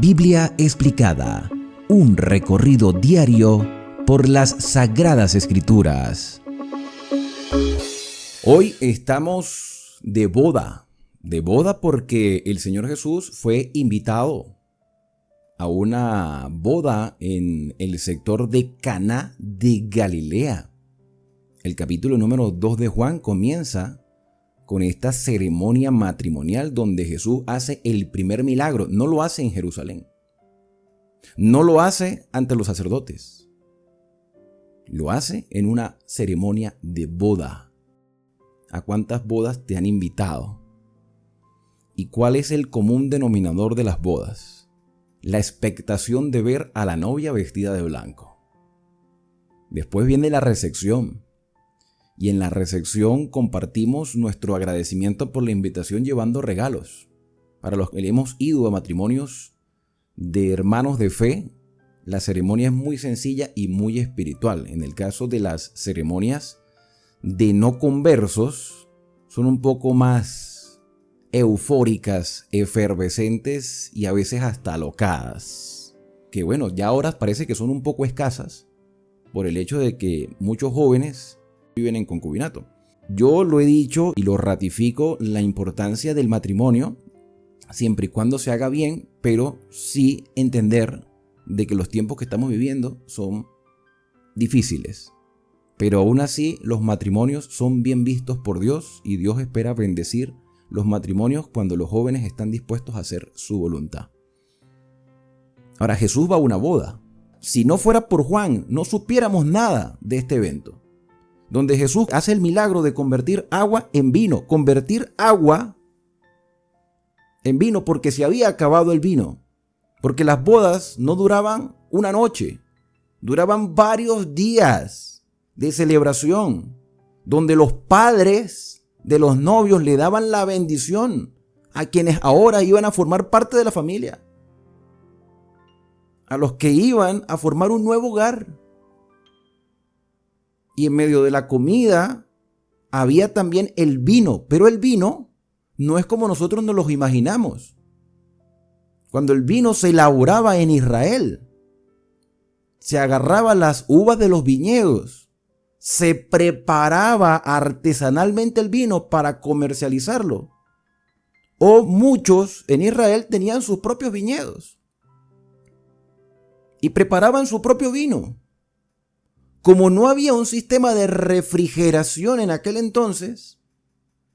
Biblia explicada, un recorrido diario por las Sagradas Escrituras. Hoy estamos de boda porque el Señor Jesús fue invitado a una boda en el sector de Caná de Galilea. El capítulo número 2 de Juan comienza con esta ceremonia matrimonial donde Jesús hace el primer milagro. No lo hace en Jerusalén. No lo hace ante los sacerdotes. Lo hace en una ceremonia de boda. ¿A cuántas bodas te han invitado? ¿Y cuál es el común denominador de las bodas? La expectación de ver a la novia vestida de blanco. Después viene la recepción. Y en la recepción compartimos nuestro agradecimiento por la invitación llevando regalos. Para los que hemos ido a matrimonios de hermanos de fe, la ceremonia es muy sencilla y muy espiritual. En el caso de las ceremonias de no conversos, son un poco más eufóricas, efervescentes y a veces hasta alocadas. Que bueno, ya ahora parece que son un poco escasas por el hecho de que muchos jóvenes viven en concubinato. Yo lo he dicho y lo ratifico, la importancia del matrimonio, siempre y cuando se haga bien, pero sí entender de que los tiempos que estamos viviendo son difíciles. Pero aún así, los matrimonios son bien vistos por Dios y Dios espera bendecir los matrimonios cuando los jóvenes están dispuestos a hacer su voluntad. Ahora, Jesús va a una boda. Si no fuera por Juan, no supiéramos nada de este evento, donde Jesús hace el milagro de convertir agua en vino. Convertir agua en vino porque se había acabado el vino. Porque las bodas no duraban una noche, duraban varios días de celebración, donde los padres de los novios le daban la bendición a quienes ahora iban a formar parte de la familia, a los que iban a formar un nuevo hogar. Y en medio de la comida había también el vino, pero el vino no es como nosotros nos lo imaginamos. Cuando el vino se elaboraba en Israel, se agarraba las uvas de los viñedos, se preparaba artesanalmente el vino para comercializarlo. O muchos en Israel tenían sus propios viñedos y preparaban su propio vino. Como no había un sistema de refrigeración en aquel entonces,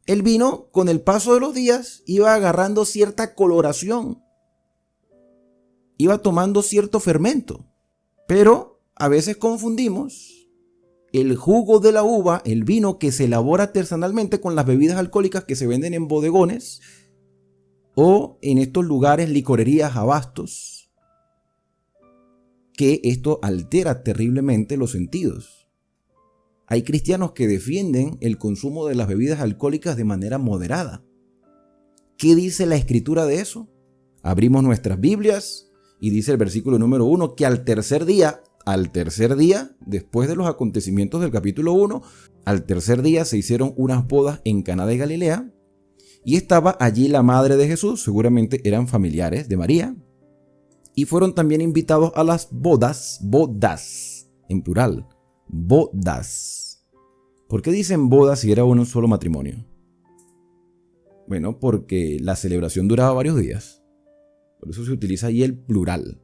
el vino, con el paso de los días, iba agarrando cierta coloración, iba tomando cierto fermento. Pero a veces confundimos el jugo de la uva, el vino que se elabora artesanalmente, con las bebidas alcohólicas que se venden en bodegones o en estos lugares, licorerías, abastos, que esto altera terriblemente los sentidos. Hay cristianos que defienden el consumo de las bebidas alcohólicas de manera moderada. ¿Qué dice la Escritura de eso? Abrimos nuestras Biblias y dice el versículo número 1 que al tercer día, después de los acontecimientos del capítulo 1, al tercer día se hicieron unas bodas en Caná de Galilea y estaba allí la madre de Jesús, seguramente eran familiares de María. Y fueron también invitados a las bodas en plural, bodas. ¿Por qué dicen bodas si era un solo matrimonio? Bueno, porque la celebración duraba varios días. Por eso se utiliza ahí el plural.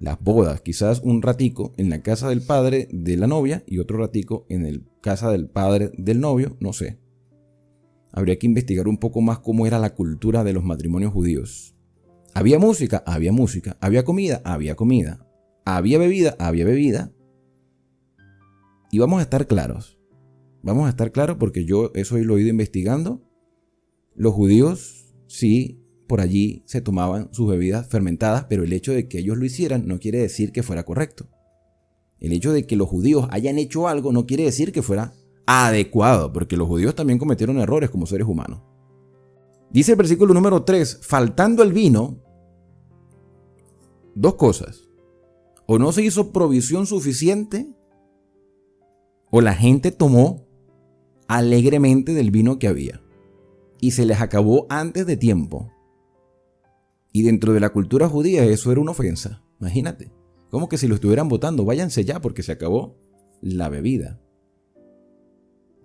Las bodas, quizás un ratico en la casa del padre de la novia y otro ratico en la casa del padre del novio, no sé. Habría que investigar un poco más cómo era la cultura de los matrimonios judíos. ¿Había música? Había música. ¿Había comida? Había comida. ¿Había bebida? Había bebida. Y vamos a estar claros. Vamos a estar claros porque yo eso lo he ido investigando. Los judíos sí, por allí se tomaban sus bebidas fermentadas, pero el hecho de que ellos lo hicieran no quiere decir que fuera correcto. El hecho de que los judíos hayan hecho algo no quiere decir que fuera adecuado, porque los judíos también cometieron errores como seres humanos. Dice el versículo número 3, faltando el vino, dos cosas. O no se hizo provisión suficiente, o la gente tomó alegremente del vino que había y se les acabó antes de tiempo. Y dentro de la cultura judía eso era una ofensa. Imagínate, como que si lo estuvieran votando, váyanse ya porque se acabó la bebida.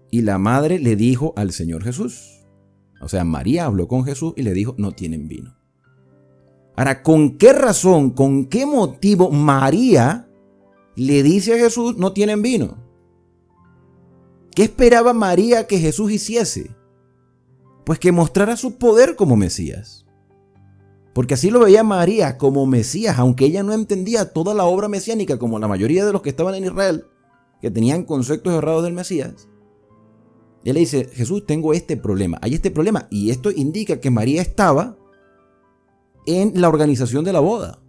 Y la madre le dijo al Señor Jesús, o sea, María habló con Jesús y le dijo, no tienen vino. Ahora, ¿con qué razón, con qué motivo María le dice a Jesús, no tienen vino? ¿Qué esperaba María que Jesús hiciese? Pues que mostrara su poder como Mesías. Porque así lo veía María como Mesías, aunque ella no entendía toda la obra mesiánica como la mayoría de los que estaban en Israel, que tenían conceptos errados del Mesías. Él le dice, Jesús, tengo este problema, hay este problema. Y esto indica que María estaba en la organización de la boda.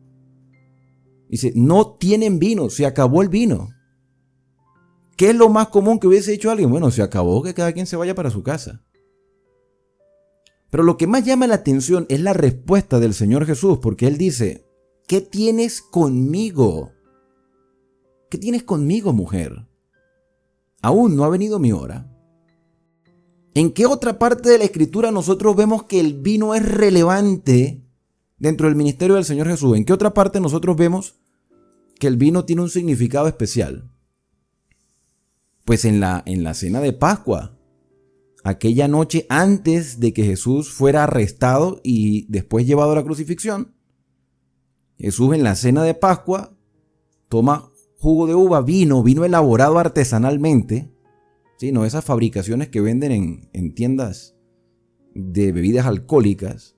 Dice, no tienen vino, se acabó el vino. ¿Qué es lo más común que hubiese hecho alguien? Bueno, se acabó, que cada quien se vaya para su casa. Pero lo que más llama la atención es la respuesta del Señor Jesús, porque Él dice, ¿qué tienes conmigo? ¿Qué tienes conmigo, mujer? Aún no ha venido mi hora. ¿En qué otra parte de la Escritura nosotros vemos que el vino es relevante dentro del ministerio del Señor Jesús? ¿En qué otra parte nosotros vemos que el vino tiene un significado especial? Pues en la cena de Pascua. Aquella noche antes de que Jesús fuera arrestado y después llevado a la crucifixión, Jesús en la cena de Pascua toma jugo de uva, vino elaborado artesanalmente, ¿sí? No esas fabricaciones que venden en tiendas de bebidas alcohólicas.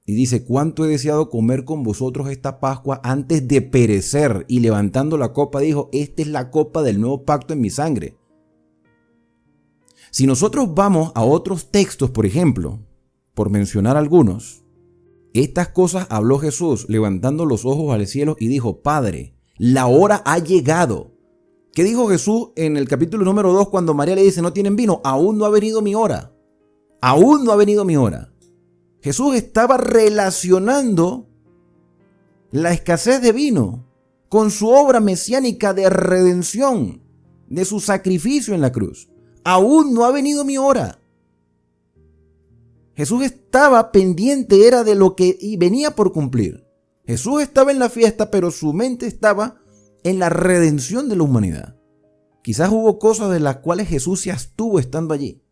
Y dice, ¿cuánto he deseado comer con vosotros esta Pascua antes de perecer? Y levantando la copa dijo, esta es la copa del nuevo pacto en mi sangre. Si nosotros vamos a otros textos, por ejemplo, por mencionar algunos, estas cosas habló Jesús levantando los ojos al cielo y dijo, Padre, la hora ha llegado. ¿Qué dijo Jesús en el capítulo número 2 cuando María le dice, no tienen vino? Aún no ha venido mi hora. Aún no ha venido mi hora. Jesús estaba relacionando la escasez de vino con su obra mesiánica de redención, de su sacrificio en la cruz. Aún no ha venido mi hora. Jesús estaba pendiente, era de lo que venía por cumplir. Jesús estaba en la fiesta, pero su mente estaba en la redención de la humanidad. Quizás hubo cosas de las cuales Jesús se abstuvo estando allí.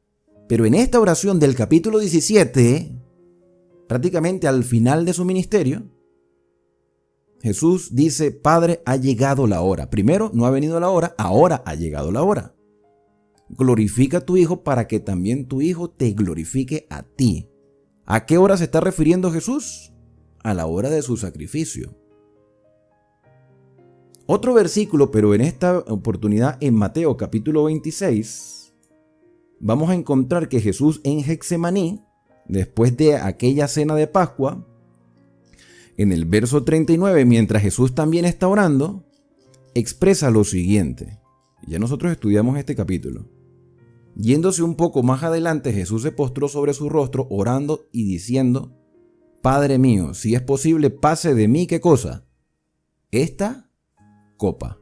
Pero en esta oración del capítulo 17, prácticamente al final de su ministerio, Jesús dice, Padre, ha llegado la hora. Primero, no ha venido la hora, ahora ha llegado la hora. Glorifica a tu Hijo para que también tu Hijo te glorifique a ti. ¿A qué hora se está refiriendo Jesús? A la hora de su sacrificio. Otro versículo, pero en esta oportunidad en Mateo capítulo 26, vamos a encontrar que Jesús en Getsemaní, después de aquella cena de Pascua, en el verso 39, mientras Jesús también está orando, expresa lo siguiente. Ya nosotros estudiamos este capítulo. Yéndose un poco más adelante, Jesús se postró sobre su rostro, orando y diciendo, Padre mío, si es posible, pase de mí, ¿qué cosa? Esta copa.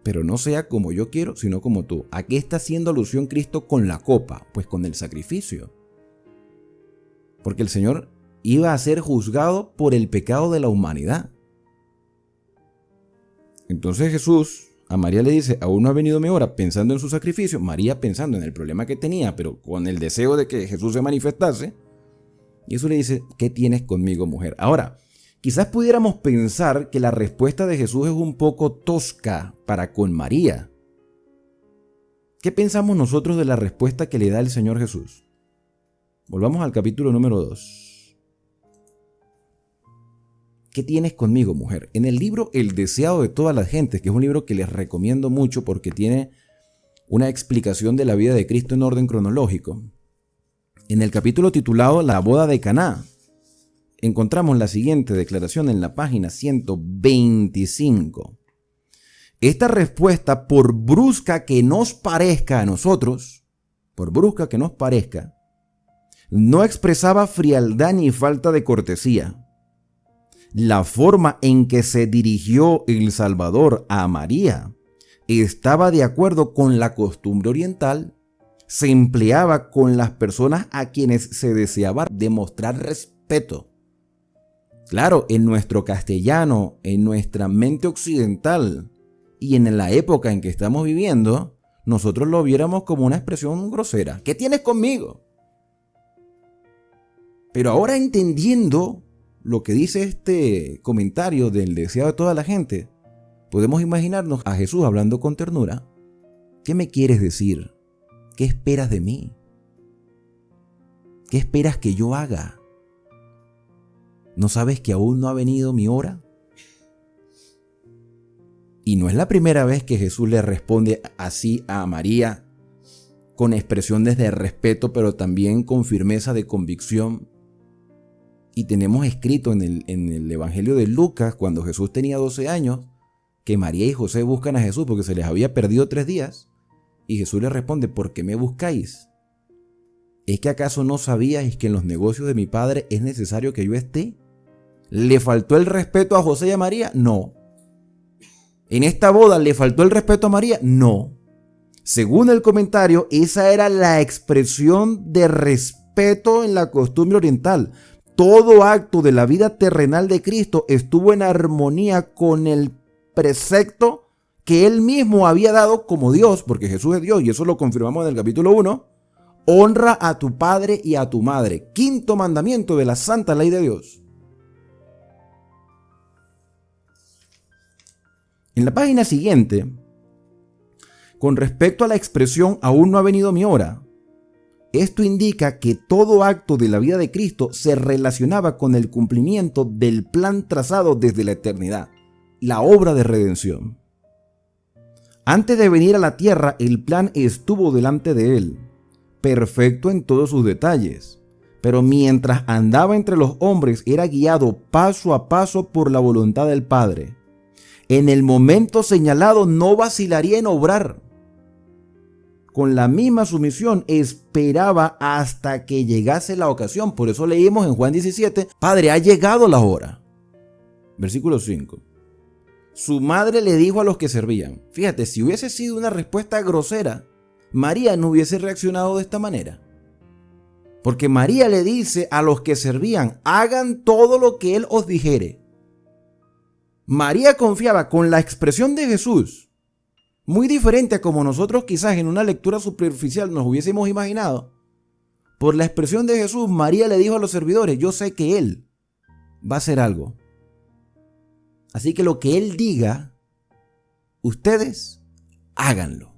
Pero no sea como yo quiero, sino como tú. ¿A qué está haciendo alusión Cristo con la copa? Pues con el sacrificio. Porque el Señor iba a ser juzgado por el pecado de la humanidad. Entonces Jesús a María le dice, aún no ha venido mi hora, pensando en su sacrificio. María pensando en el problema que tenía, pero con el deseo de que Jesús se manifestase. Y Jesús le dice, ¿qué tienes conmigo, mujer? Ahora, quizás pudiéramos pensar que la respuesta de Jesús es un poco tosca para con María. ¿Qué pensamos nosotros de la respuesta que le da el Señor Jesús? Volvamos al capítulo número 2. ¿Qué tienes conmigo, mujer? En el libro El deseado de todas las gentes, que es un libro que les recomiendo mucho porque tiene una explicación de la vida de Cristo en orden cronológico, en el capítulo titulado La boda de Caná, encontramos la siguiente declaración en la página 125. Esta respuesta, por brusca que nos parezca a nosotros, no expresaba frialdad ni falta de cortesía. La forma en que se dirigió el Salvador a María estaba de acuerdo con la costumbre oriental, se empleaba con las personas a quienes se deseaba demostrar respeto. Claro, en nuestro castellano, en nuestra mente occidental y en la época en que estamos viviendo, nosotros lo viéramos como una expresión grosera. ¿Qué tienes conmigo? Pero ahora entendiendo lo que dice este comentario del deseado de toda la gente, podemos imaginarnos a Jesús hablando con ternura. ¿Qué me quieres decir? ¿Qué esperas de mí? ¿Qué esperas que yo haga? ¿No sabes que aún no ha venido mi hora? Y no es la primera vez que Jesús le responde así a María, con expresiones de respeto, pero también con firmeza de convicción. Y tenemos escrito en el Evangelio de Lucas, cuando Jesús tenía 12 años, que María y José buscan a Jesús porque se les había perdido 3 días. Y Jesús les responde, ¿por qué me buscáis? ¿Es que acaso no sabíais que en los negocios de mi Padre es necesario que yo esté? ¿Le faltó el respeto a José y a María? No. ¿En esta boda le faltó el respeto a María? No. Según el comentario, esa era la expresión de respeto en la costumbre oriental. Todo acto de la vida terrenal de Cristo estuvo en armonía con el precepto que él mismo había dado como Dios, porque Jesús es Dios, y eso lo confirmamos en el capítulo 1. Honra a tu padre y a tu madre. Quinto mandamiento de la santa ley de Dios. En la página siguiente, con respecto a la expresión aún no ha venido mi hora, esto indica que todo acto de la vida de Cristo se relacionaba con el cumplimiento del plan trazado desde la eternidad, la obra de redención. Antes de venir a la tierra, el plan estuvo delante de él, perfecto en todos sus detalles, pero mientras andaba entre los hombres era guiado paso a paso por la voluntad del Padre. En el momento señalado no vacilaría en obrar. Con la misma sumisión esperaba hasta que llegase la ocasión. Por eso leímos en Juan 17, Padre, ha llegado la hora. Versículo 5. Su madre le dijo a los que servían. Fíjate, si hubiese sido una respuesta grosera, María no hubiese reaccionado de esta manera. Porque María le dice a los que servían, hagan todo lo que él os dijere. María confiaba con la expresión de Jesús, muy diferente a como nosotros quizás en una lectura superficial nos hubiésemos imaginado. Por la expresión de Jesús, María le dijo a los servidores, yo sé que él va a hacer algo. Así que lo que él diga, ustedes háganlo.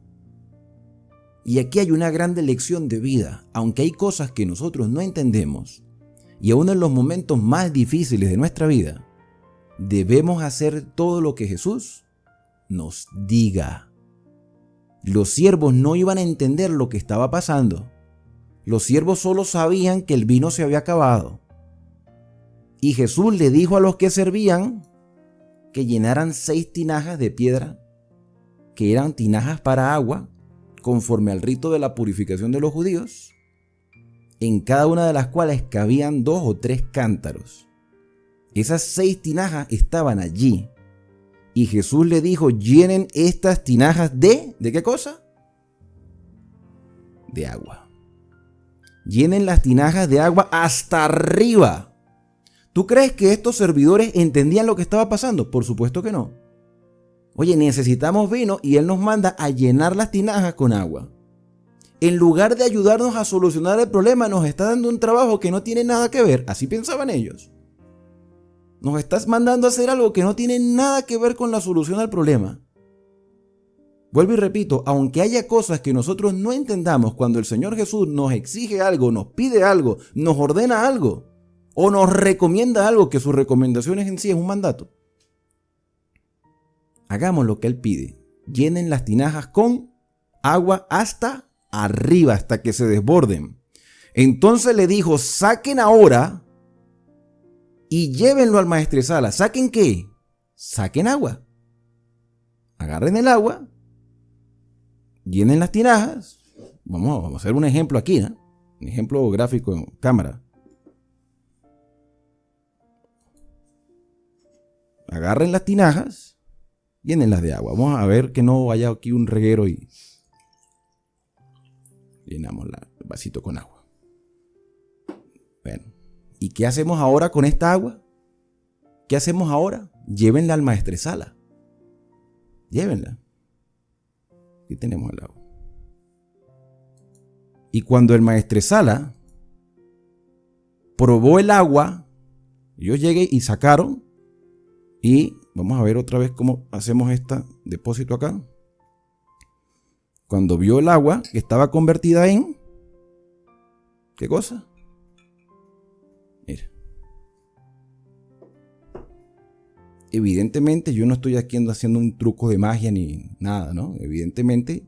Y aquí hay una grande lección de vida, aunque hay cosas que nosotros no entendemos, y aún en los momentos más difíciles de nuestra vida, debemos hacer todo lo que Jesús nos diga. Los siervos no iban a entender lo que estaba pasando. Los siervos solo sabían que el vino se había acabado. Y Jesús le dijo a los que servían que llenaran 6 tinajas de piedra, que eran tinajas para agua, conforme al rito de la purificación de los judíos, en cada una de las cuales cabían 2 o 3 cántaros. Esas 6 tinajas estaban allí. Y Jesús le dijo, llenen estas tinajas ¿de qué cosa? De agua. Llenen las tinajas de agua hasta arriba. ¿Tú crees que estos servidores entendían lo que estaba pasando? Por supuesto que no. Oye, necesitamos vino y él nos manda a llenar las tinajas con agua. En lugar de ayudarnos a solucionar el problema, nos está dando un trabajo que no tiene nada que ver. Así pensaban ellos. Nos estás mandando a hacer algo que no tiene nada que ver con la solución al problema. Vuelvo y repito, aunque haya cosas que nosotros no entendamos, cuando el Señor Jesús nos exige algo, nos pide algo, nos ordena algo, o nos recomienda algo, que sus recomendaciones en sí es un mandato, hagamos lo que Él pide. Llenen las tinajas con agua hasta arriba, hasta que se desborden. Entonces le dijo, saquen ahora y llévenlo al maestresala. ¿Saquen qué? Saquen agua. Agarren el agua, llenen las tinajas. Vamos a hacer un ejemplo aquí, ¿no? Un ejemplo gráfico en cámara. Agarren las tinajas, llénenlas de agua. Vamos a ver que no vaya aquí un reguero y llenamos el vasito con agua. Bueno, ¿y qué hacemos ahora con esta agua? ¿Qué hacemos ahora? Llévenla al maestresala. Llévenla. Aquí tenemos el agua. Y cuando el maestresala probó el agua, ellos llegué y sacaron. Y vamos a ver otra vez cómo hacemos este depósito acá. Cuando vio el agua que estaba convertida en... ¿Qué cosa? Mira. Evidentemente yo no estoy aquí haciendo un truco de magia ni nada, ¿no? Evidentemente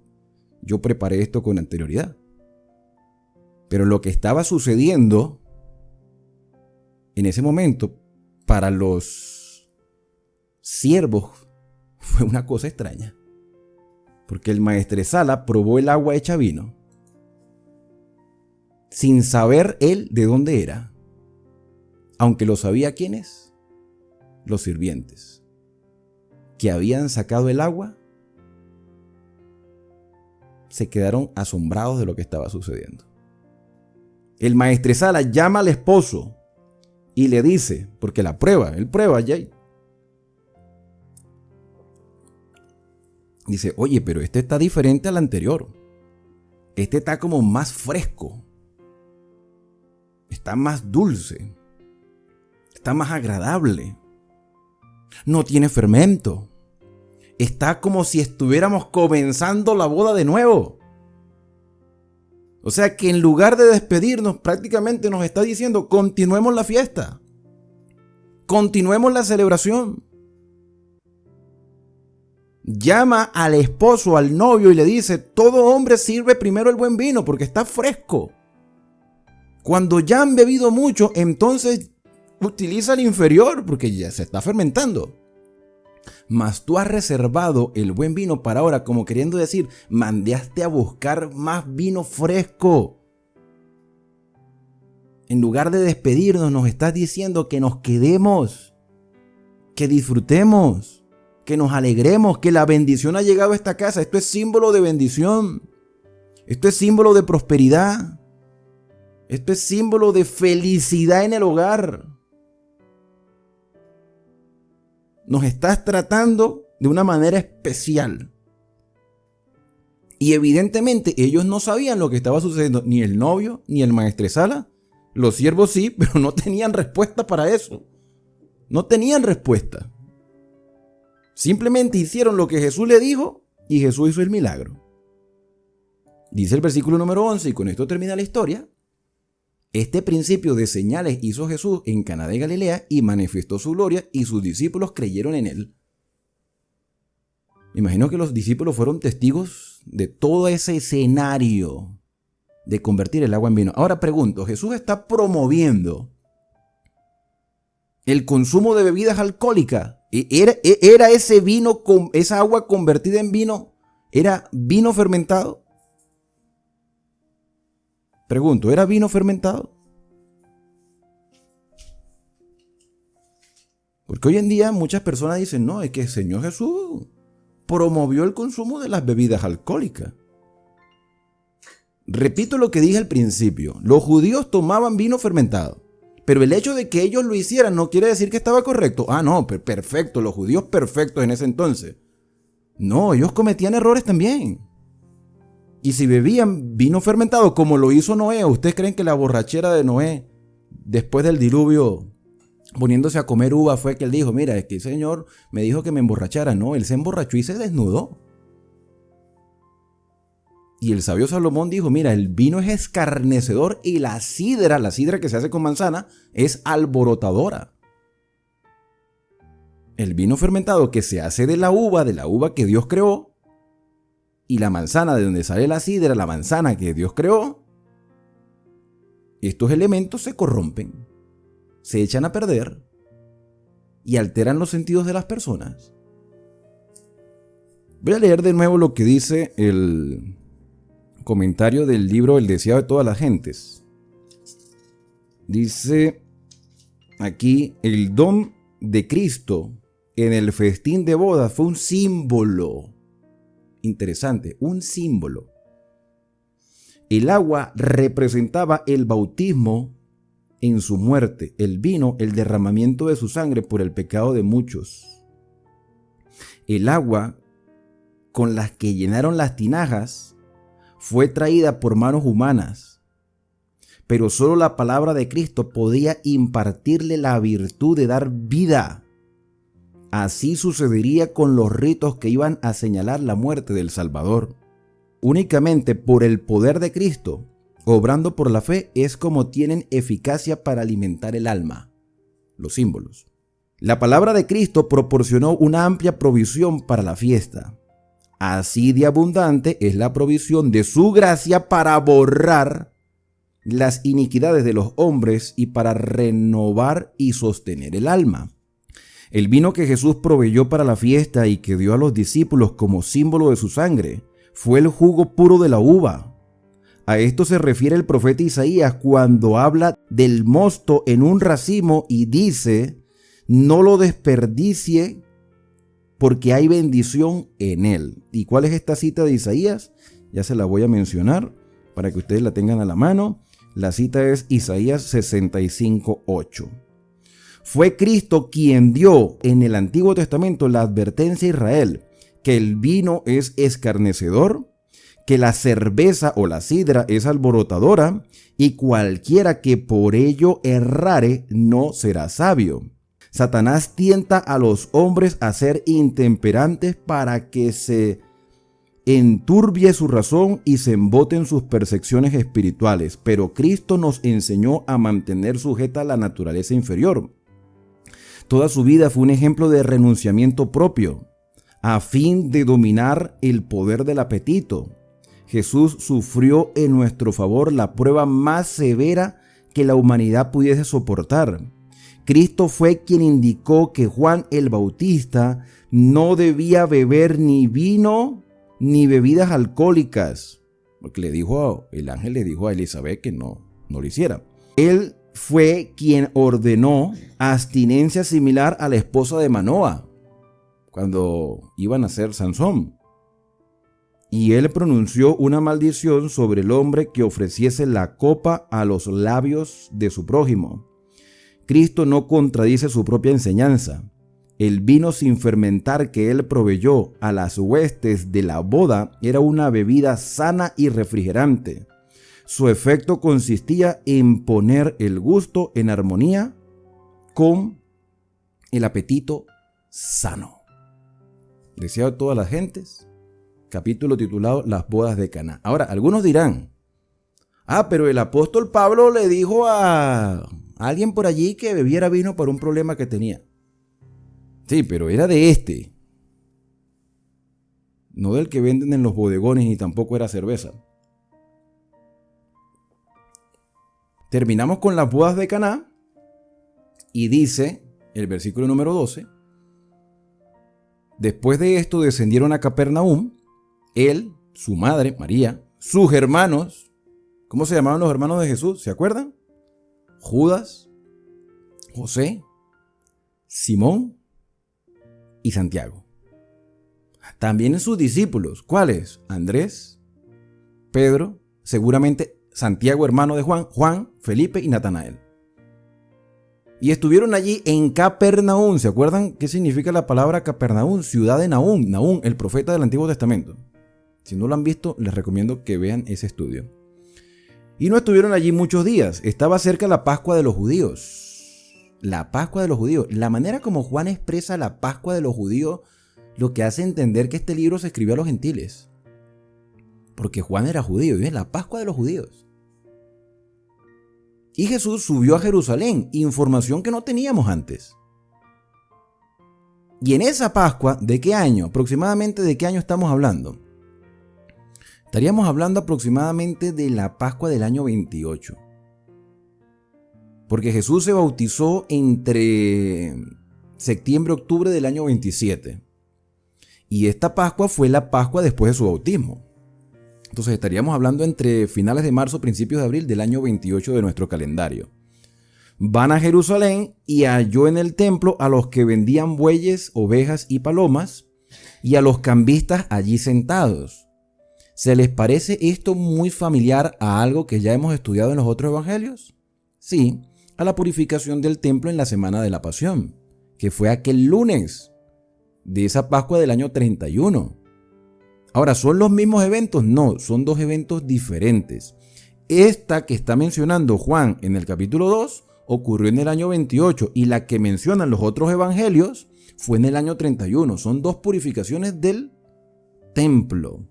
yo preparé esto con anterioridad. Pero lo que estaba sucediendo en ese momento para los siervos fue una cosa extraña. Porque el maestresala probó el agua hecha vino sin saber él de dónde era. Aunque lo sabía quiénes, los sirvientes que habían sacado el agua se quedaron asombrados de lo que estaba sucediendo. El maestresala llama al esposo y le dice, porque él prueba ya. Dice, oye, pero este está diferente al anterior. Este está como más fresco. Está más dulce. Está más agradable. No tiene fermento. Está como si estuviéramos comenzando la boda de nuevo. O sea que en lugar de despedirnos, prácticamente nos está diciendo, continuemos la fiesta. Continuemos la celebración. Llama al esposo, al novio y le dice, todo hombre sirve primero el buen vino porque está fresco. Cuando ya han bebido mucho, entonces utiliza el inferior porque ya se está fermentando. Mas tú has reservado el buen vino para ahora, como queriendo decir, mandaste a buscar más vino fresco. En lugar de despedirnos, nos estás diciendo que nos quedemos, que disfrutemos, que nos alegremos, que la bendición ha llegado a esta casa. Esto es símbolo de bendición. Esto es símbolo de prosperidad. Esto es símbolo de felicidad en el hogar. Nos estás tratando de una manera especial. Y evidentemente ellos no sabían lo que estaba sucediendo. Ni el novio, ni el maestresala. Los siervos sí, pero no tenían respuesta para eso. No tenían respuesta. Simplemente hicieron lo que Jesús le dijo y Jesús hizo el milagro. Dice el versículo número 11, y con esto termina la historia. Este principio de señales hizo Jesús en Caná de Galilea y manifestó su gloria y sus discípulos creyeron en él. Me imagino que los discípulos fueron testigos de todo ese escenario de convertir el agua en vino. Ahora pregunto, ¿Jesús está promoviendo el consumo de bebidas alcohólicas? ¿Era ese vino, esa agua convertida en vino, era vino fermentado? Pregunto, ¿era vino fermentado? Porque hoy en día muchas personas dicen, no, es que el Señor Jesús promovió el consumo de las bebidas alcohólicas. Repito lo que dije al principio, los judíos tomaban vino fermentado, pero el hecho de que ellos lo hicieran no quiere decir que estaba correcto. Ah, no, perfecto, los judíos perfectos en ese entonces. No, ellos cometían errores también. Y si bebían vino fermentado como lo hizo Noé, ¿ustedes creen que la borrachera de Noé, después del diluvio, poniéndose a comer uva, fue que él dijo, mira, es que el Señor me dijo que me emborrachara? No, él se emborrachó y se desnudó. Y el sabio Salomón dijo, mira, el vino es escarnecedor y la sidra que se hace con manzana, es alborotadora. El vino fermentado que se hace de la uva que Dios creó, y la manzana de donde sale la sidra, la manzana que Dios creó, estos elementos se corrompen, se echan a perder y alteran los sentidos de las personas. Voy a leer de nuevo lo que dice el comentario del libro El deseado de todas las gentes. Dice aquí, el don de Cristo en el festín de bodas fue un símbolo. Interesante, un símbolo El agua representaba el bautismo en su muerte, el vino, el derramamiento de su sangre por el pecado de muchos. El agua con las que llenaron las tinajas fue traída por manos humanas, pero solo la palabra de Cristo podía impartirle la virtud de dar vida. Así sucedería con los ritos que iban a señalar la muerte del Salvador. Únicamente por el poder de Cristo, obrando por la fe, es como tienen eficacia para alimentar el alma. Los símbolos. La palabra de Cristo proporcionó una amplia provisión para la fiesta. Así de abundante es la provisión de su gracia para borrar las iniquidades de los hombres y para renovar y sostener el alma. El vino que Jesús proveyó para la fiesta y que dio a los discípulos como símbolo de su sangre fue el jugo puro de la uva. A esto se refiere el profeta Isaías cuando habla del mosto en un racimo y dice: no lo desperdicie porque hay bendición en él. ¿Y cuál es esta cita de Isaías? Ya se la voy a mencionar para que ustedes la tengan a la mano. La cita es Isaías 65:8. Fue Cristo quien dio en el Antiguo Testamento la advertencia a Israel que el vino es escarnecedor, que la cerveza o la sidra es alborotadora, y cualquiera que por ello errare no será sabio. Satanás tienta a los hombres a ser intemperantes para que se enturbie su razón y se emboten sus percepciones espirituales, pero Cristo nos enseñó a mantener sujeta la naturaleza inferior. Toda su vida fue un ejemplo de renunciamiento propio, a fin de dominar el poder del apetito. Jesús sufrió en nuestro favor la prueba más severa que la humanidad pudiese soportar. Cristo fue quien indicó que Juan el Bautista no debía beber ni vino ni bebidas alcohólicas, porque el ángel le dijo a Elizabeth que no lo hiciera. Él fue quien ordenó abstinencia similar a la esposa de Manoa cuando iban a ser Sansón. Y él pronunció una maldición sobre el hombre que ofreciese la copa a los labios de su prójimo. Cristo no contradice su propia enseñanza. El vino sin fermentar que él proveyó a las huestes de la boda era una bebida sana y refrigerante. Su efecto consistía en poner el gusto en armonía con el apetito sano. Deseado a todas las gentes, capítulo titulado Las bodas de Caná. Ahora, algunos dirán: pero el apóstol Pablo le dijo a alguien por allí que bebiera vino por un problema que tenía. Sí, pero era de no del que venden en los bodegones, ni tampoco era cerveza. Terminamos con las bodas de Caná y dice el versículo número 12: después de esto descendieron a Capernaum, él, su madre, María, sus hermanos. ¿Cómo se llamaban los hermanos de Jesús? ¿Se acuerdan? Judas, José, Simón y Santiago. También sus discípulos. ¿Cuáles? Andrés, Pedro, seguramente Santiago, hermano de Juan, Juan, Felipe y Natanael. Y estuvieron allí en Capernaum. ¿Se acuerdan qué significa la palabra Capernaum? Ciudad de Nahum. Nahum, el profeta del Antiguo Testamento. Si no lo han visto, les recomiendo que vean ese estudio. Y no estuvieron allí muchos días. Estaba cerca la Pascua de los judíos. La Pascua de los judíos. La manera como Juan expresa la Pascua de los judíos, lo que hace entender que este libro se escribió a los gentiles. Porque Juan era judío. Y es la Pascua de los judíos. Y Jesús subió a Jerusalén. Información que no teníamos antes. Y en esa Pascua, ¿de qué año? Aproximadamente, ¿de qué año estamos hablando? Estaríamos hablando aproximadamente de la Pascua del año 28. Porque Jesús se bautizó entre septiembre y octubre del año 27. Y esta Pascua fue la Pascua después de su bautismo. Entonces estaríamos hablando entre finales de marzo, principios de abril del año 28 de nuestro calendario. Van a Jerusalén y halló en el templo a los que vendían bueyes, ovejas y palomas y a los cambistas allí sentados. ¿Se les parece esto muy familiar a algo que ya hemos estudiado en los otros evangelios? Sí, a la purificación del templo en la semana de la Pasión, que fue aquel lunes de esa Pascua del año 31. Ahora, ¿son los mismos eventos? No, son dos eventos diferentes. Esta que está mencionando Juan en el capítulo 2 ocurrió en el año 28 y la que mencionan los otros evangelios fue en el año 31. Son dos purificaciones del templo.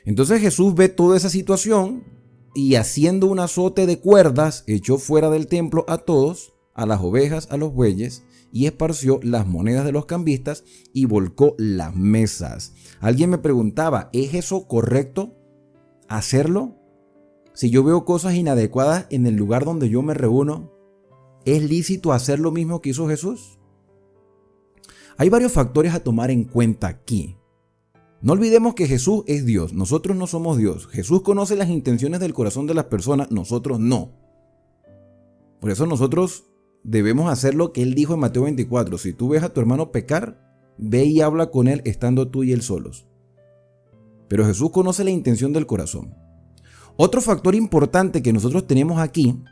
Entonces Jesús ve toda esa situación y haciendo un azote de cuerdas echó fuera del templo a todos, a las ovejas, a los bueyes, y esparció las monedas de los cambistas y volcó las mesas. Alguien me preguntaba, ¿es eso correcto hacerlo? Si yo veo cosas inadecuadas en el lugar donde yo me reúno, ¿es lícito hacer lo mismo que hizo Jesús? Hay varios factores a tomar en cuenta aquí. No olvidemos que Jesús es Dios, nosotros no somos Dios. Jesús conoce las intenciones del corazón de las personas, nosotros no. Por eso nosotros debemos hacer lo que Él dijo en Mateo 24. Si tú ves a tu hermano pecar, ve y habla con él estando tú y él solos. Pero Jesús conoce la intención del corazón. Otro factor importante que nosotros tenemos aquí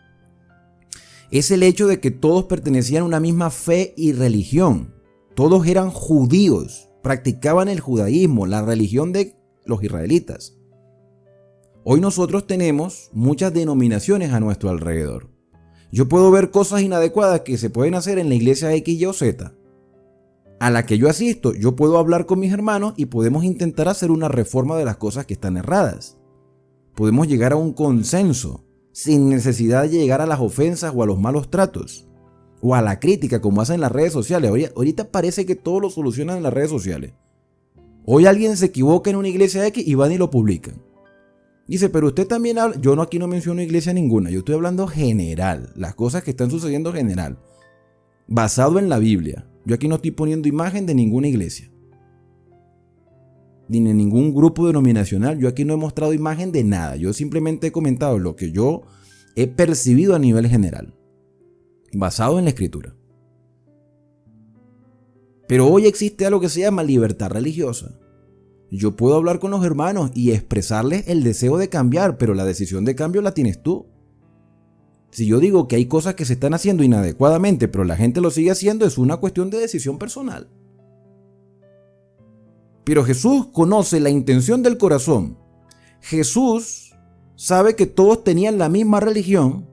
es el hecho de que todos pertenecían a una misma fe y religión. Todos eran judíos, practicaban el judaísmo, la religión de los israelitas. Hoy nosotros tenemos muchas denominaciones a nuestro alrededor. Yo puedo ver cosas inadecuadas que se pueden hacer en la iglesia X, Y o Z, a la que yo asisto. Yo puedo hablar con mis hermanos y podemos intentar hacer una reforma de las cosas que están erradas. Podemos llegar a un consenso sin necesidad de llegar a las ofensas o a los malos tratos o a la crítica como hacen las redes sociales. Ahorita parece que todo lo solucionan en las redes sociales. Hoy alguien se equivoca en una iglesia X y van y lo publican. Dice, pero usted también habla. Yo aquí no menciono iglesia ninguna, yo estoy hablando general, las cosas que están sucediendo general, basado en la Biblia. Yo aquí no estoy poniendo imagen de ninguna iglesia, ni de ningún grupo denominacional. Yo aquí no he mostrado imagen de nada, yo simplemente he comentado lo que yo he percibido a nivel general, basado en la Escritura. Pero hoy existe algo que se llama libertad religiosa. Yo puedo hablar con los hermanos y expresarles el deseo de cambiar, pero la decisión de cambio la tienes tú. Si yo digo que hay cosas que se están haciendo inadecuadamente, pero la gente lo sigue haciendo, es una cuestión de decisión personal. Pero Jesús conoce la intención del corazón. Jesús sabe que todos tenían la misma religión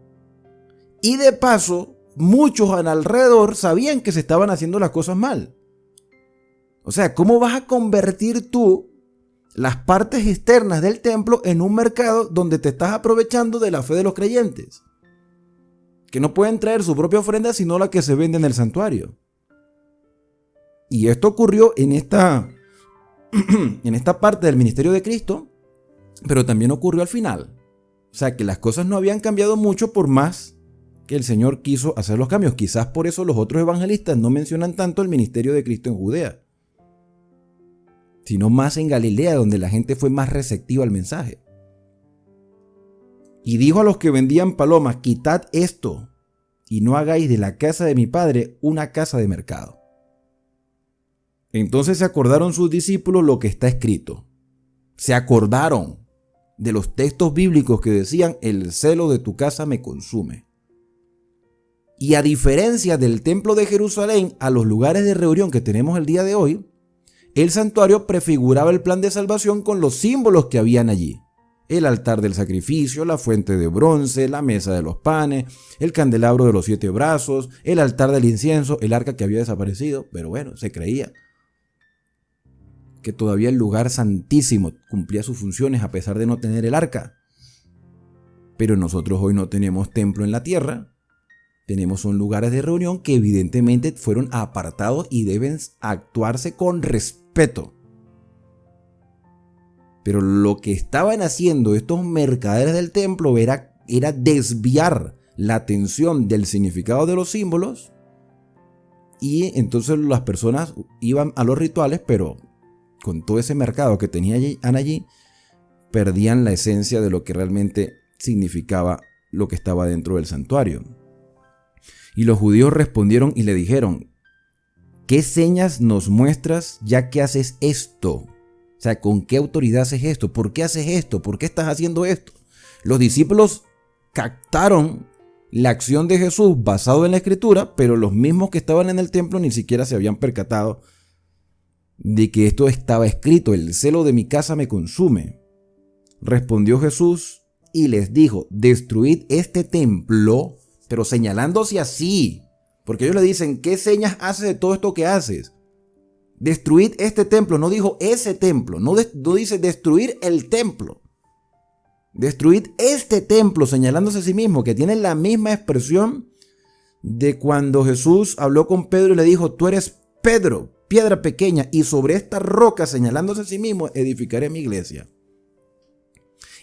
y de paso, muchos alrededor sabían que se estaban haciendo las cosas mal. O sea, ¿cómo vas a convertir tú las partes externas del templo en un mercado donde te estás aprovechando de la fe de los creyentes, que no pueden traer su propia ofrenda sino la que se vende en el santuario? Y esto ocurrió en esta parte del ministerio de Cristo, pero también ocurrió al final. O sea, que las cosas no habían cambiado mucho por más que el Señor quiso hacer los cambios. Quizás por eso los otros evangelistas no mencionan tanto el ministerio de Cristo en Judea, sino más en Galilea, donde la gente fue más receptiva al mensaje. Y dijo a los que vendían palomas, quitad esto y no hagáis de la casa de mi padre una casa de mercado. Entonces se acordaron sus discípulos lo que está escrito. Se acordaron de los textos bíblicos que decían, el celo de tu casa me consume. Y a diferencia del templo de Jerusalén, a los lugares de reunión que tenemos el día de hoy, el santuario prefiguraba el plan de salvación con los símbolos que habían allí. El altar del sacrificio, la fuente de bronce, la mesa de los panes, el candelabro de los 7 brazos, el altar del incienso, el arca que había desaparecido. Pero bueno, se creía que todavía el lugar santísimo cumplía sus funciones a pesar de no tener el arca. Pero nosotros hoy no tenemos templo en la tierra. Son lugares de reunión que evidentemente fueron apartados y deben actuarse con respeto. Pero lo que estaban haciendo estos mercaderes del templo era desviar la atención del significado de los símbolos, y entonces las personas iban a los rituales, pero con todo ese mercado que tenían allí, perdían la esencia de lo que realmente significaba lo que estaba dentro del santuario. Y los judíos respondieron y le dijeron, ¿qué señas nos muestras ya que haces esto? O sea, ¿con qué autoridad haces esto? ¿Por qué haces esto? ¿Por qué estás haciendo esto? Los discípulos captaron la acción de Jesús basado en la Escritura, pero los mismos que estaban en el templo ni siquiera se habían percatado de que esto estaba escrito: el celo de mi casa me consume. Respondió Jesús y les dijo: destruid este templo, pero señalándose así, porque ellos le dicen: ¿qué señas haces de todo esto que haces? Destruid este templo, no dijo ese templo, no dice destruir el templo. Destruid este templo, señalándose a sí mismo, que tiene la misma expresión de cuando Jesús habló con Pedro y le dijo: tú eres Pedro, piedra pequeña, y sobre esta roca, señalándose a sí mismo, edificaré mi iglesia.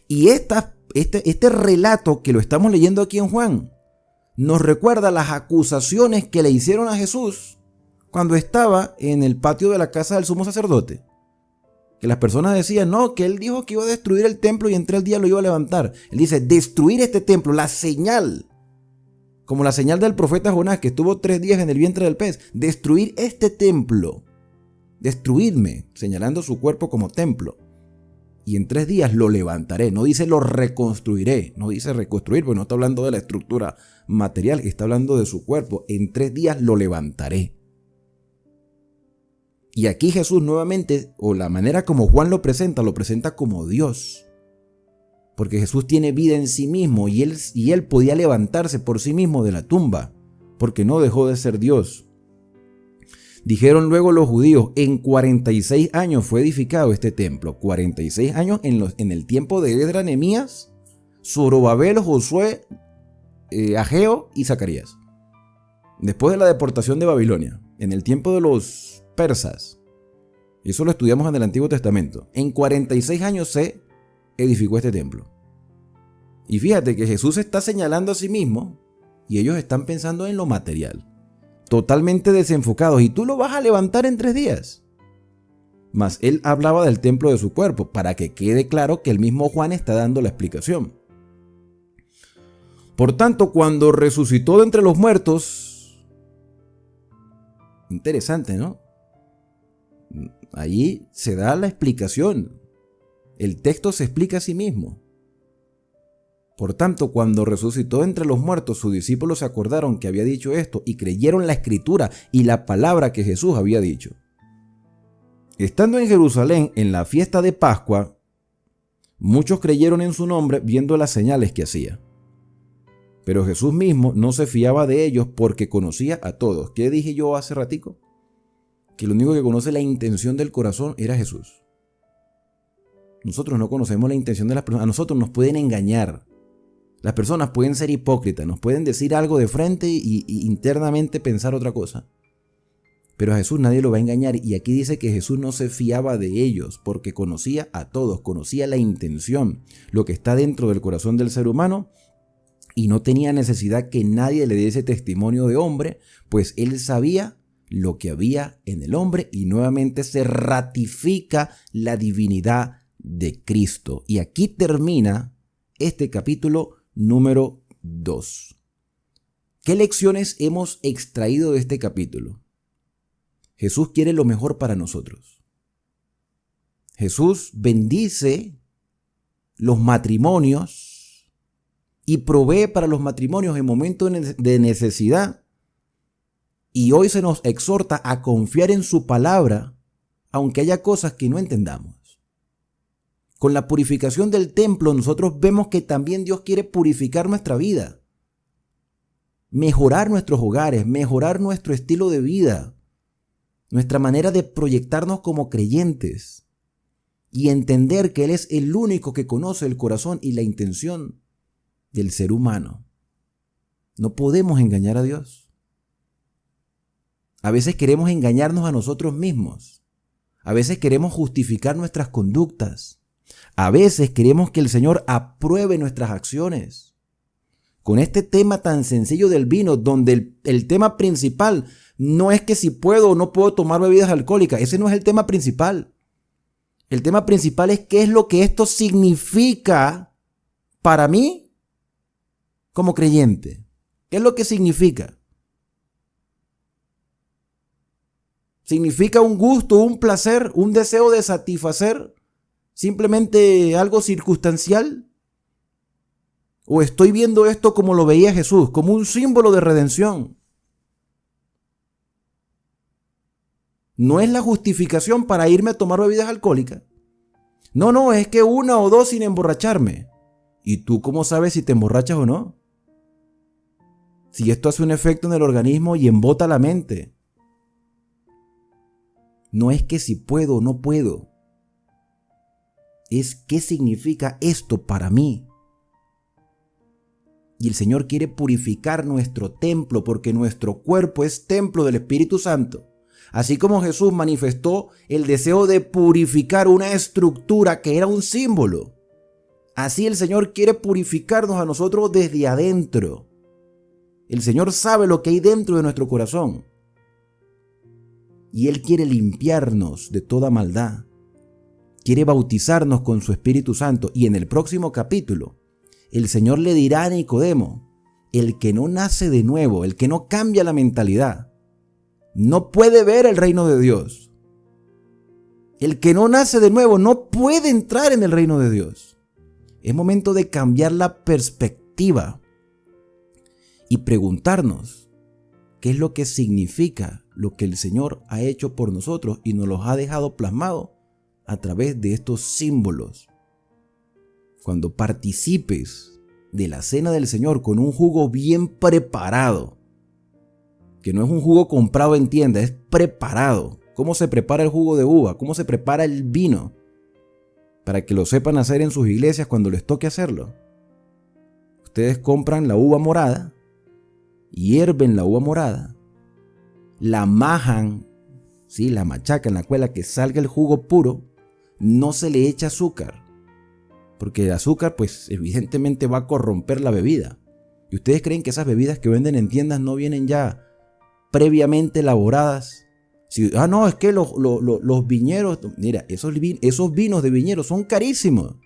Y este relato que lo estamos leyendo aquí en Juan nos recuerda las acusaciones que le hicieron a Jesús cuando estaba en el patio de la casa del sumo sacerdote. Que las personas decían: no, que él dijo que iba a destruir el templo y en 3 días lo iba a levantar. Él dice: destruir este templo, la señal, como la señal del profeta Jonás, que estuvo 3 días en el vientre del pez. Destruir este templo, destruidme, señalando su cuerpo como templo, y en 3 días lo levantaré. No dice lo reconstruiré, no dice reconstruir, porque no está hablando de la estructura material, está hablando de su cuerpo. En 3 días lo levantaré. Y aquí Jesús nuevamente, o la manera como Juan lo presenta como Dios. Porque Jesús tiene vida en sí mismo y él podía levantarse por sí mismo de la tumba, porque no dejó de ser Dios. Dijeron luego los judíos: en 46 años fue edificado este templo. 46 años en el tiempo de Esdras, Nehemías, Zorobabel, Josué, Ageo y Zacarías. Después de la deportación de Babilonia, en el tiempo de los persas. Eso lo estudiamos en el Antiguo Testamento. En 46 años se edificó este templo. Y fíjate que Jesús está señalando a sí mismo y ellos están pensando en lo material, totalmente desenfocados. Y tú lo vas a levantar en 3 días. Mas él hablaba del templo de su cuerpo, para que quede claro que el mismo Juan está dando la explicación. Por tanto, cuando resucitó de entre los muertos, interesante, ¿no? Allí se da la explicación. El texto se explica a sí mismo. Por tanto, cuando resucitó entre los muertos, sus discípulos se acordaron que había dicho esto y creyeron la escritura y la palabra que Jesús había dicho. Estando en Jerusalén en la fiesta de Pascua, muchos creyeron en su nombre viendo las señales que hacía. Pero Jesús mismo no se fiaba de ellos porque conocía a todos. ¿Qué dije yo hace ratico? Que el único que conoce la intención del corazón era Jesús. Nosotros no conocemos la intención de las personas. A nosotros nos pueden engañar. Las personas pueden ser hipócritas, nos pueden decir algo de frente y internamente pensar otra cosa. Pero a Jesús nadie lo va a engañar. Y aquí dice que Jesús no se fiaba de ellos porque conocía a todos, conocía la intención, lo que está dentro del corazón del ser humano, y no tenía necesidad que nadie le diese testimonio de hombre, pues él sabía lo que había en el hombre, y nuevamente se ratifica la divinidad de Cristo. Y aquí termina este capítulo número 2. ¿Qué lecciones hemos extraído de este capítulo? Jesús quiere lo mejor para nosotros. Jesús bendice los matrimonios y provee para los matrimonios en momentos de necesidad. Y hoy se nos exhorta a confiar en su palabra, aunque haya cosas que no entendamos. Con la purificación del templo, nosotros vemos que también Dios quiere purificar nuestra vida, mejorar nuestros hogares, mejorar nuestro estilo de vida, nuestra manera de proyectarnos como creyentes y entender que Él es el único que conoce el corazón y la intención del ser humano. No podemos engañar a Dios. A veces queremos engañarnos a nosotros mismos. A veces queremos justificar nuestras conductas. A veces queremos que el Señor apruebe nuestras acciones. Con este tema tan sencillo del vino, donde el tema principal no es que si puedo o no puedo tomar bebidas alcohólicas. Ese no es el tema principal. El tema principal es qué es lo que esto significa para mí como creyente. ¿Qué es lo que significa? ¿Significa un gusto, un placer, un deseo de satisfacer? ¿Simplemente algo circunstancial? ¿O estoy viendo esto como lo veía Jesús, como un símbolo de redención? No es la justificación para irme a tomar bebidas alcohólicas. No, es que una o dos sin emborracharme. ¿Y tú cómo sabes si te emborrachas o no? Si esto hace un efecto en el organismo y embota la mente. No es que si puedo o no puedo. Es qué significa esto para mí. Y el Señor quiere purificar nuestro templo porque nuestro cuerpo es templo del Espíritu Santo. Así como Jesús manifestó el deseo de purificar una estructura que era un símbolo, así el Señor quiere purificarnos a nosotros desde adentro. El Señor sabe lo que hay dentro de nuestro corazón. Y Él quiere limpiarnos de toda maldad. Quiere bautizarnos con su Espíritu Santo. Y en el próximo capítulo, el Señor le dirá a Nicodemo, el que no nace de nuevo, el que no cambia la mentalidad, no puede ver el reino de Dios. El que no nace de nuevo no puede entrar en el reino de Dios. Es momento de cambiar la perspectiva y preguntarnos qué es lo que significa lo que el Señor ha hecho por nosotros y nos los ha dejado plasmado a través de estos símbolos. Cuando participes de la cena del Señor con un jugo bien preparado, que no es un jugo comprado en tienda, es preparado. ¿Cómo se prepara el jugo de uva? ¿Cómo se prepara el vino? Para que lo sepan hacer en sus iglesias cuando les toque hacerlo. Ustedes compran la uva morada, hierven la uva morada, la majan, ¿sí? La machacan, la cuela que salga el jugo puro, no se le echa azúcar, porque el azúcar pues evidentemente va a corromper la bebida. ¿Y ustedes creen que esas bebidas que venden en tiendas no vienen ya previamente elaboradas? No, es que los viñeros, mira, esos vinos de viñeros son carísimos.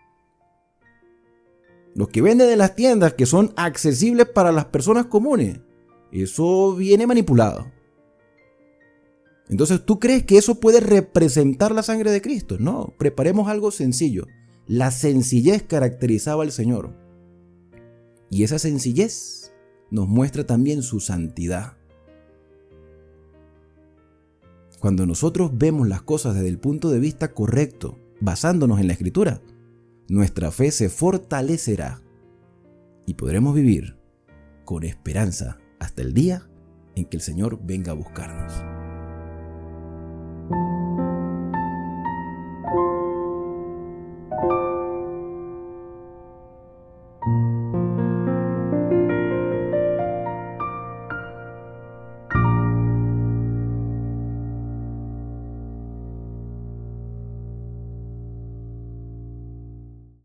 Los que venden en las tiendas, que son accesibles para las personas comunes, eso viene manipulado. Entonces, ¿tú crees que eso puede representar la sangre de Cristo? No, preparemos algo sencillo. La sencillez caracterizaba al Señor. Y esa sencillez nos muestra también su santidad. Cuando nosotros vemos las cosas desde el punto de vista correcto, basándonos en la Escritura, nuestra fe se fortalecerá y podremos vivir con esperanza hasta el día en que el Señor venga a buscarnos.